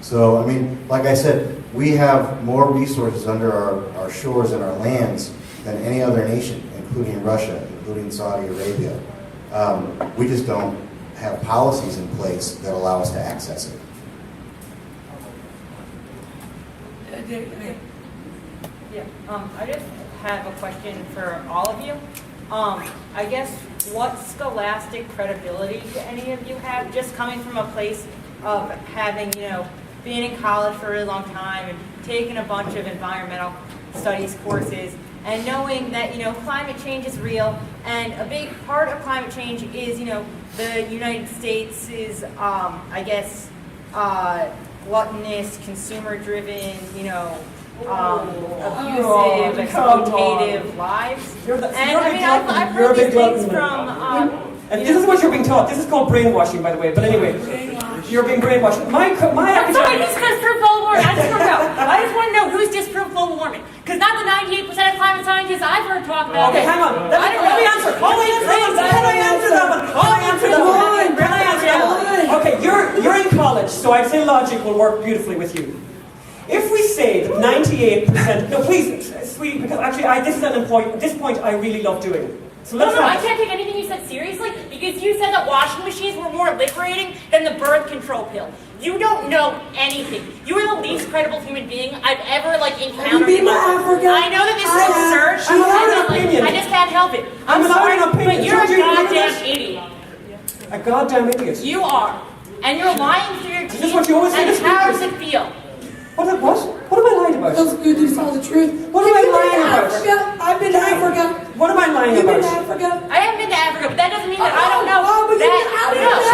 So, I mean, like I said, we have more resources under our shores and our lands than any other nation, including Russia, including Saudi Arabia. We just don't have policies in place that allow us to access it. Yeah, I just have a question for all of you. I guess, what scholastic credibility do any of you have, just coming from a place of having, being in college for a really long time and taking a bunch of environmental studies courses and knowing that, climate change is real, and a big part of climate change is, the United States is, gluttonous, consumer-driven, abusive, exploitative lives. I've heard these things from... and this is what you're being taught. This is called brainwashing, by the way. But anyway, you're being brainwashed. My sorry, who's disproved global warming? I just want to know who's disproved global warming. Because not the 98% of climate scientists I've heard talk about it. Okay, hang on. Let me answer. Can I answer that one? Okay, you're in college, so I'd say logic will work beautifully with you. If we say that 98%, no, please, sweetie, because actually, this point I really love doing. So let's I can't take anything you said seriously, because you said that washing machines were more liberating than the birth control pill. You don't know anything. You are the least credible human being I've ever encountered. In Africa. I know that this is absurd. I just can't help it. I'm sorry, but you're a goddamn idiot. A goddamn idiot. You are, and you're lying through your teeth. Is this what you always say? And how does it feel? What am I lying about? Feels good to tell the truth. What am I lying about? I've been to Africa. What am I lying about? You've been to Africa? I haven't been to Africa, but that doesn't mean that I don't know but that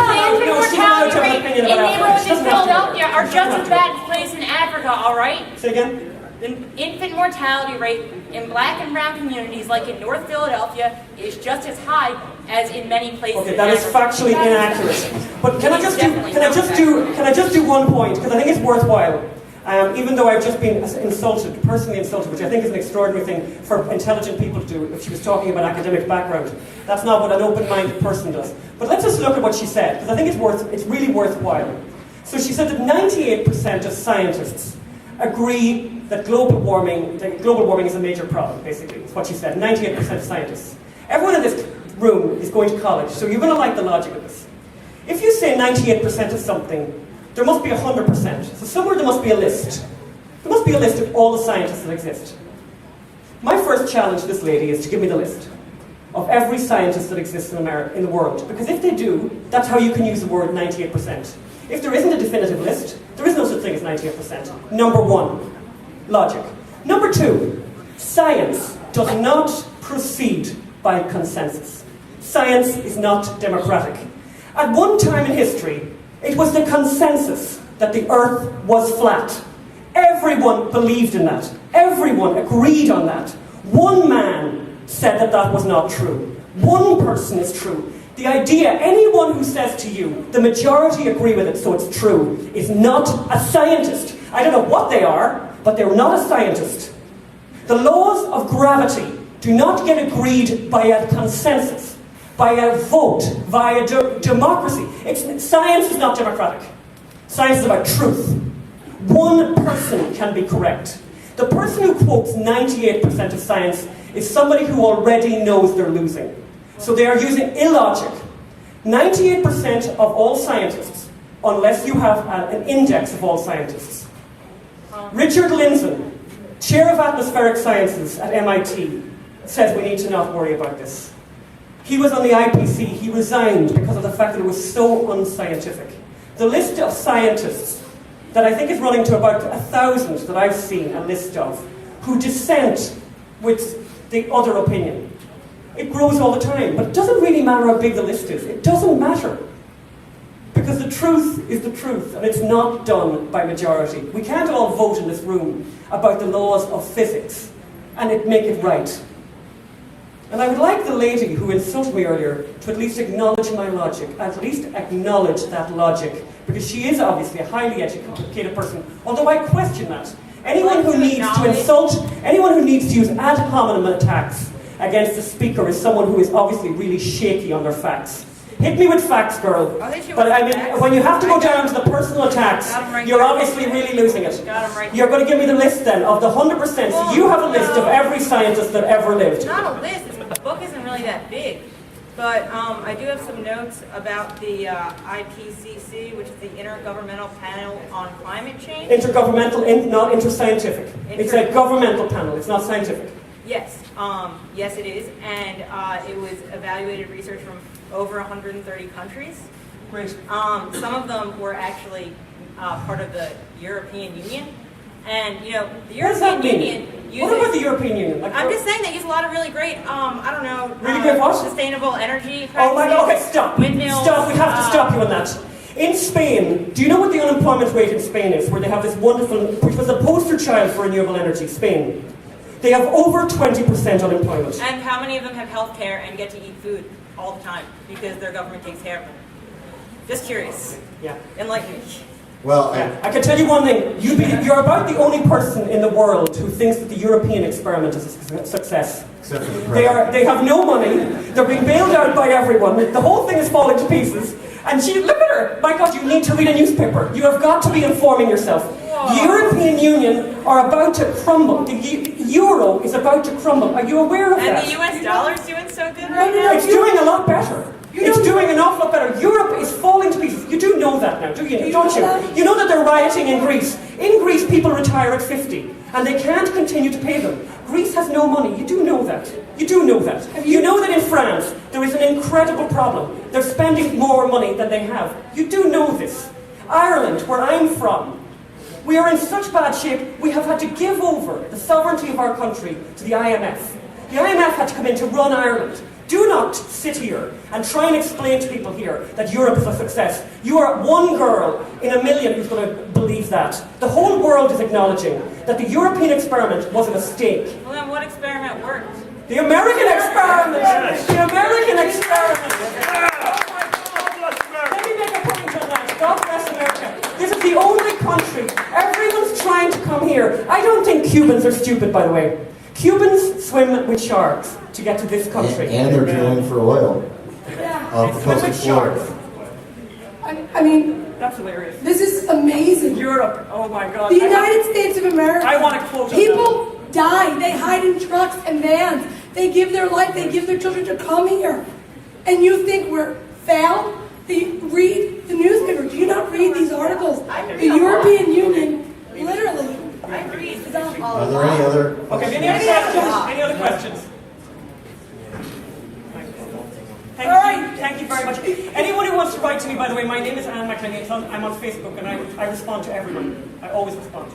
the infant mortality rate in neighborhoods in Philadelphia are just as bad as in Africa, all right? Say again? The infant mortality rate in black and brown communities, like in North Philadelphia, is just as high as in many places. Okay, that is factually inaccurate. But can I just do one point, because I think it's worthwhile. Even though I've just been personally insulted, which I think is an extraordinary thing for intelligent people to do, if she was talking about academic background. That's not what an open-minded person does. But let's just look at what she said, because I think it's really worthwhile. So she said that 98% of scientists agree that global warming is a major problem, basically. That's what she said, 98% of scientists. Everyone in this room is going to college, so you're going to like the logic of this. If you say 98% of something, there must be 100%. So somewhere there must be a list. There must be a list of all the scientists that exist. My first challenge to this lady is to give me the list of every scientist that exists in the world. Because if they do, that's how you can use the word 98%. If there isn't a definitive list, there is no such thing as 98%. Number one, logic. Number two, science does not proceed by consensus. Science is not democratic. At one time in history, it was the consensus that the Earth was flat. Everyone believed in that. Everyone agreed on that. One man said that that was not true. One person is true. The idea, anyone who says to you, the majority agree with it, so it's true, is not a scientist. I don't know what they are, but they're not a scientist. The laws of gravity do not get agreed by a consensus, by a vote, via democracy. Science is not democratic. Science is about truth. One person can be correct. The person who quotes 98% of science is somebody who already knows they're losing. So they are using illogic. 98% of all scientists, unless you have an index of all scientists. Richard Lindzen, chair of atmospheric sciences at MIT, says we need to not worry about this. He was on the IPC. He resigned because of the fact that it was so unscientific. The list of scientists that I think is running to about 1,000 that I've seen a list of, who dissent with the other opinion. It grows all the time, but it doesn't really matter how big the list is. It doesn't matter. Because the truth is the truth, and it's not done by majority. We can't all vote in this room about the laws of physics and make it right. And I would like the lady who insulted me earlier to at least acknowledge my logic, at least acknowledge that logic, because she is obviously a highly educated person, although I question that. Anyone who needs to insult, anyone who needs to use ad hominem attacks against the speaker is someone who is obviously really shaky on their facts. Hit me with facts, girl. I'll hit you But with I mean, facts. when you have to go down to the personal attacks, Got 'em right you're there. obviously really losing it. Got 'em right You're going to give me the list then of the 100%. So you have a list of No. every scientist that ever lived. It's not a list. The book isn't really that big. But I do have some notes about the IPCC, which is the Intergovernmental Panel on Climate Change. Intergovernmental, not interscientific. It's a governmental panel. It's not scientific. Yes, yes it is. And it was evaluated research from over 130 countries. Great. Some of them were actually part of the European Union. And, you know, the What does that European mean? Union uses... What about the European Union? Like, I'm just saying they use a lot of really great, I don't know... Really great what? Sustainable energy practices. Oh my God, okay, stop. Windmills. Stop, we have to stop you on that. In Spain, do you know what the unemployment rate in Spain is? Where they have this wonderful, which was a poster child for renewable energy, Spain. They have over 20% unemployment. And how many of them have health care and get to eat food all the time because their government takes care of them? Just curious. Yeah. Enlighten me. Well, I can tell you one thing. You're about the only person in the world who thinks that the European experiment is a success. except for the They have no money. They're being bailed out by everyone. The whole thing is falling to pieces. And look at her. My God, you need to read a newspaper. You have got to be informing yourself. The European Union are about to crumble. The euro is about to crumble. Are you aware of that? And the US dollar's doing so good right now? It's doing a lot better. It's doing an awful lot better. Europe is falling to pieces. You do know that now, do you? Don't you? You know that they're rioting in Greece. In Greece, people retire at 50, and they can't continue to pay them. Greece has no money. You do know that. You do know that. You know that in France, there is an incredible problem. They're spending more money than they have. You do know this. Ireland, where I'm from, we are in such bad shape, we have had to give over the sovereignty of our country to the IMF. The IMF had to come in to run Ireland. Do not sit here and try and explain to people here that Europe is a success. You are one girl in a million who's going to believe that. The whole world is acknowledging that the European experiment was a mistake. Well, then what experiment worked? The American experiment! The American experiment! Let me make a point on that. God bless America. This is the only country. Everyone's trying to come here. I don't think Cubans are stupid, by the way. Cubans swim with sharks to get to this country. And they're drilling for oil. Yeah. They swim with sharks. I mean, That's hilarious. this is amazing. Europe, oh my God. The United States of America. I want to quote on People die. They hide in trucks and vans. They give their life. They give their children to come here. And you think we're foul? They read the newspaper. Do you not read these articles? The European Union, literally. I agree. is on Are there any other Okay, any questions? other questions? Any other questions? Thank All right. you. Thank you very much. Anyone who wants to write to me, by the way, my name is McElhinney. I'm on Facebook and I respond to everyone. I always respond.